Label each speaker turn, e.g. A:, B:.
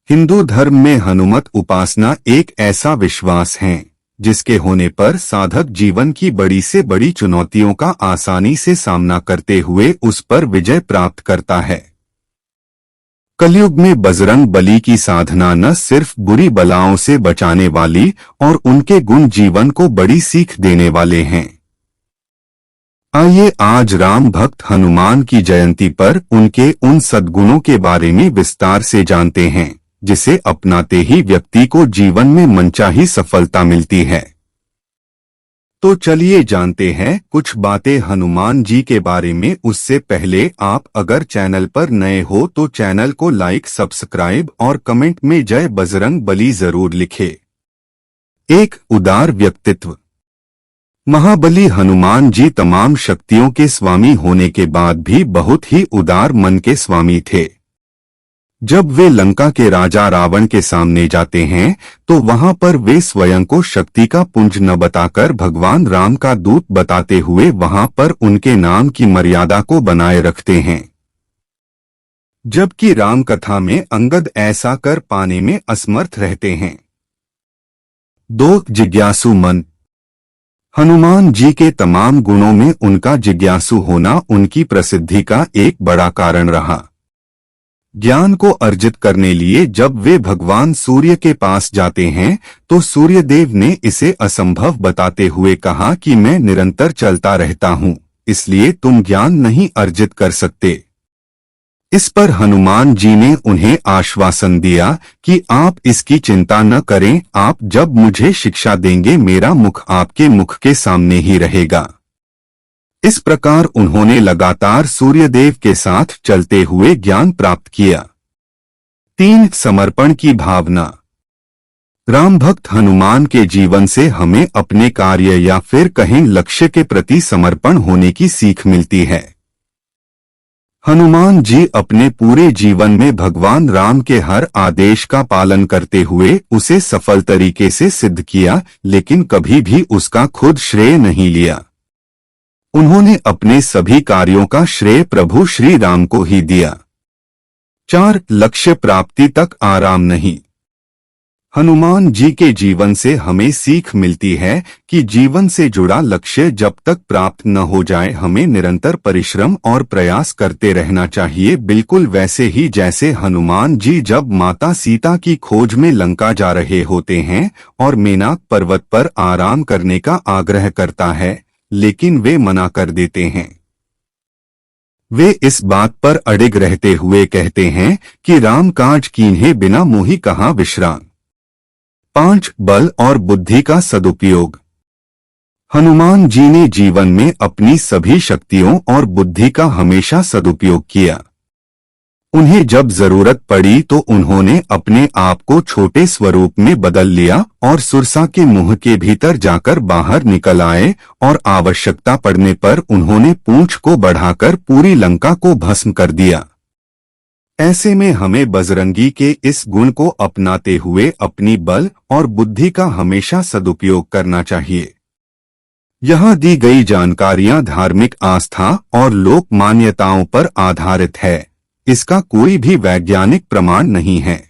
A: हिंदू धर्म में हनुमत उपासना एक ऐसा विश्वास है जिसके होने पर साधक जीवन की बड़ी से बड़ी चुनौतियों का आसानी से सामना करते हुए उस पर विजय प्राप्त करता है। कलयुग में बजरंग बली की साधना न सिर्फ बुरी बलाओं से बचाने वाली और उनके गुण जीवन को बड़ी सीख देने वाले हैं। आइए आज राम भक्त हनुमान की जयंती पर उनके उन सद्गुणों के बारे में विस्तार से जानते हैं जिसे अपनाते ही व्यक्ति को जीवन में मनचाही सफलता मिलती है। तो चलिए जानते हैं कुछ बातें हनुमान जी के बारे में। उससे पहले आप अगर चैनल पर नए हो तो चैनल को लाइक, सब्सक्राइब और कमेंट में जय बजरंग बली जरूर लिखें। एक उदार व्यक्तित्व। महाबली हनुमान जी तमाम शक्तियों के स्वामी होने के बाद भी बहुत ही उदार मन के स्वामी थे। जब वे लंका के राजा रावण के सामने जाते हैं तो वहां पर वे स्वयं को शक्ति का पुंज न बताकर भगवान राम का दूत बताते हुए वहां पर उनके नाम की मर्यादा को बनाए रखते हैं, जबकि राम कथा में अंगद ऐसा कर पाने में असमर्थ रहते हैं। 2. जिज्ञासु मन। हनुमान जी के तमाम गुणों में उनका जिज्ञासु होना उनकी प्रसिद्धि का एक बड़ा कारण रहा। ज्ञान को अर्जित करने लिए जब वे भगवान सूर्य के पास जाते हैं तो सूर्यदेव ने इसे असंभव बताते हुए कहा कि मैं निरंतर चलता रहता हूँ, इसलिए तुम ज्ञान नहीं अर्जित कर सकते। इस पर हनुमान जी ने उन्हें आश्वासन दिया कि आप इसकी चिंता न करें, आप जब मुझे शिक्षा देंगे मेरा मुख आपके मुख के सामने ही रहेगा। इस प्रकार उन्होंने लगातार सूर्यदेव के साथ चलते हुए ज्ञान प्राप्त किया। 3. समर्पण की भावना। राम भक्त हनुमान के जीवन से हमें अपने कार्य या फिर कहीं लक्ष्य के प्रति समर्पण होने की सीख मिलती है। हनुमान जी अपने पूरे जीवन में भगवान राम के हर आदेश का पालन करते हुए उसे सफल तरीके से सिद्ध किया, लेकिन कभी भी उसका खुद श्रेय नहीं लिया। उन्होंने अपने सभी कार्यों का श्रेय प्रभु श्री राम को ही दिया। 4. लक्ष्य प्राप्ति तक आराम नहीं। हनुमान जी के जीवन से हमें सीख मिलती है कि जीवन से जुड़ा लक्ष्य जब तक प्राप्त न हो जाए हमें निरंतर परिश्रम और प्रयास करते रहना चाहिए, बिल्कुल वैसे ही जैसे हनुमान जी जब माता सीता की खोज में लंका जा रहे होते हैं और मेनाक पर्वत पर आराम करने का आग्रह करता है, लेकिन वे मना कर देते हैं। वे इस बात पर अडिग रहते हुए कहते हैं कि राम काज कीन्हे बिना मोहि कहाँ विश्राम। 5. बल और बुद्धि का सदुपयोग। हनुमान जी ने जीवन में अपनी सभी शक्तियों और बुद्धि का हमेशा सदुपयोग किया। उन्हें जब जरूरत पड़ी तो उन्होंने अपने आप को छोटे स्वरूप में बदल लिया और सुरसा के मुंह के भीतर जाकर बाहर निकल आए और आवश्यकता पड़ने पर उन्होंने पूंछ को बढ़ाकर पूरी लंका को भस्म कर दिया। ऐसे में हमें बजरंगी के इस गुण को अपनाते हुए अपनी बल और बुद्धि का हमेशा सदुपयोग करना चाहिए। यहाँ दी गई जानकारियां धार्मिक आस्था और लोक मान्यताओं पर आधारित है, इसका कोई भी वैज्ञानिक प्रमाण नहीं है।